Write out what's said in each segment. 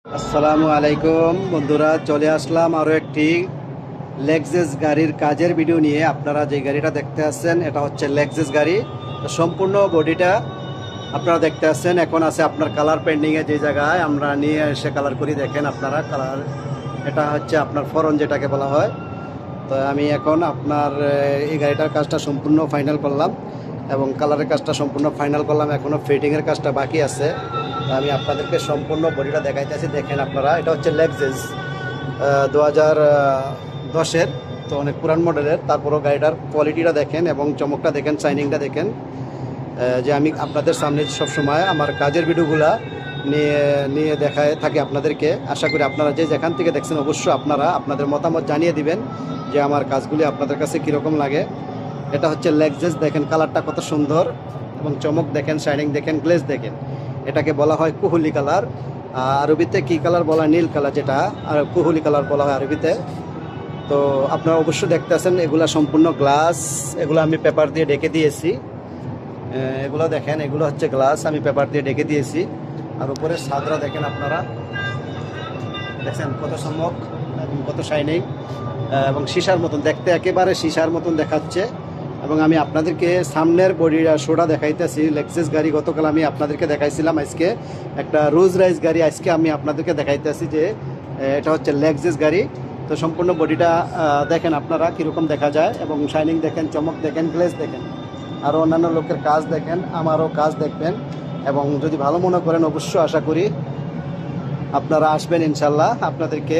আসসালামু আলাইকুম বন্ধুরা, চলে আসলাম আরও একটি লেক্সাস গাড়ির কাজের ভিডিও নিয়ে। আপনারা যে গাড়িটা দেখতে আসছেন এটা হচ্ছে লেক্সাস গাড়ি। তো সম্পূর্ণ বডিটা আপনারা দেখতে আসছেন। এখন আছে আপনার কালার পেন্ডিংয়ে, যে জায়গায় আমরা নিয়ে এসে কালার করি। দেখেন আপনারা কালার, এটা হচ্ছে আপনার ফরন যেটাকে বলা হয়। তো আমি এখন আপনার এই গাড়িটার কাজটা সম্পূর্ণ ফাইনাল করলাম এবং কালারের কাজটা সম্পূর্ণ ফাইনাল করলাম। এখনও ফিটিংয়ের কাজটা বাকি আছে। আমি আপনাদেরকে সম্পূর্ণ বডিটা দেখাইতেছি। দেখেন আপনারা, এটা হচ্ছে লেক্সাস 2010-এর, তো অনেক পুরান মডেলের। তারপরও গাড়িটার কোয়ালিটিটা দেখেন এবং চমকটা দেখেন, শাইনিংটা দেখেন। যে আমি আপনাদের সামনে সবসময় আমার কাজের ভিডিওগুলা নিয়ে নিয়ে দেখায় থাকি আপনাদেরকে। আশা করি আপনারা যে যেখান থেকে দেখছেন অবশ্যই আপনারা আপনাদের মতামত জানিয়ে দিবেন যে আমার কাজগুলি আপনাদের কাছে কীরকম লাগে। এটা হচ্ছে লেক্সাস, দেখেন কালারটা কত সুন্দর এবং চমক দেখেন, শাইনিং দেখেন, গ্লেজ দেখেন। এটাকে বলা হয় কুহুলি কালার। আরবিতে কি কালার বলা হয়? নীল কালার, যেটা আর কুহুলি কালার বলা হয় আরবিতে। তো আপনারা অবশ্যই দেখতে আছেন এগুলা সম্পূর্ণ গ্লাস। এগুলো আমি পেপার দিয়ে ঢেকে দিয়েছি। এগুলো দেখেন, এগুলো হচ্ছে গ্লাস, আমি পেপার দিয়ে ঢেকে দিয়েছি। আর উপরে ছাদরা দেখেন আপনারা, দেখছেন কত চমক এবং কত শাইনিং এবং সীসার মতন দেখতে, একেবারে সীসার মতন দেখাচ্ছে। এবং আমি আপনাদেরকে সামনের বডির শোটা দেখাইতেছি। লেক্সাস গাড়ি গতকাল আমি আপনাদেরকে দেখাইছিলাম, আজকে একটা রোজ রাইস গাড়ি আজকে আমি আপনাদেরকে দেখাইতেছি যে এটা হচ্ছে লেক্সাস গাড়ি। তো সম্পূর্ণ বডিটা দেখেন আপনারা কীরকম দেখা যায় এবং শাইনিং দেখেন, চমক দেখেন, গ্লেজ দেখেন। আরও অন্যান্য লোকের কাজ দেখেন, আমারও কাজ দেখবেন এবং যদি ভালো মনে করেন অবশ্যই আশা করি আপনারা আসবেন ইনশাল্লাহ। আপনাদেরকে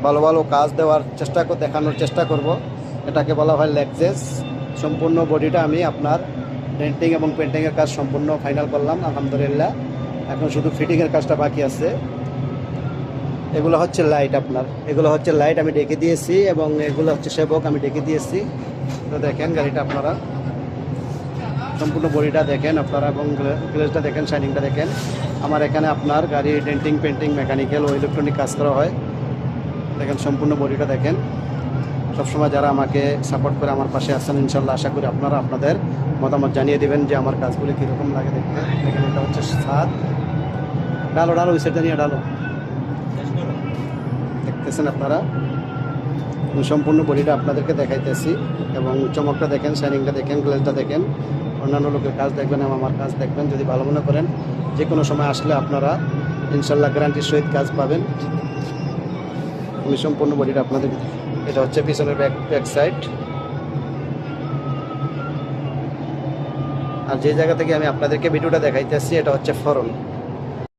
ভালো ভালো কাজ দেওয়ার দেখানোর চেষ্টা করব। এটাকে বলা হয় লেক্সাস। সম্পূর্ণ বডিটা আমি আপনার ডেন্টিং এবং পেন্টিংয়ের কাজ সম্পূর্ণ ফাইনাল করলাম আলহামদুলিল্লাহ। এখন শুধু ফিটিংয়ের কাজটা বাকি আছে। এগুলো হচ্ছে লাইট আপনার, এগুলো হচ্ছে লাইট আমি ডেকে দিয়েছি এবং এগুলো হচ্ছে সেবক আমি ডেকে দিয়েছি। তো দেখেন গাড়িটা আপনারা সম্পূর্ণ বডিটা দেখেন আপনারা এবং গ্লেজটা দেখেন, শাইনিংটা দেখেন। আমার এখানে আপনার গাড়ি ডেন্টিং, পেন্টিং, মেকানিক্যাল ও ইলেকট্রনিক কাজ করা হয়। দেখেন সম্পূর্ণ বডিটা দেখেন। সবসময় যারা আমাকে সাপোর্ট করে আমার পাশে আসছেন, ইনশাল্লাহ আশা করি আপনারা আপনাদের মতামত জানিয়ে দেবেন যে আমার কাজগুলি কীরকম লাগে দেখতে। দেখেন এটা হচ্ছে ছাদ। ডালো ডালো ওই সাইডটা নিয়ে ডালো, দেখতেছেন আপনারা। সম্পূর্ণ বডিটা আপনাদেরকে দেখাইতেছি এবং চমকটা দেখেন, শাইনিংটা দেখেন, গ্লেজটা দেখেন। অন্যান্য লোকের কাজ দেখবেন এবং আমার কাজ দেখবেন। যদি ভালো মনে করেন যে কোনো সময় আসলে আপনারা ইনশাল্লাহ গ্যারান্টির সহিত কাজ পাবেন। আমি সম্পূর্ণ বডিটা আপনাদের, এটা হচ্ছে পিছনের ব্যাক সাইড। আর যে জায়গা থেকে আমি আপনাদেরকে ভিডিওটা দেখাইতেছি এটা হচ্ছে ফরন।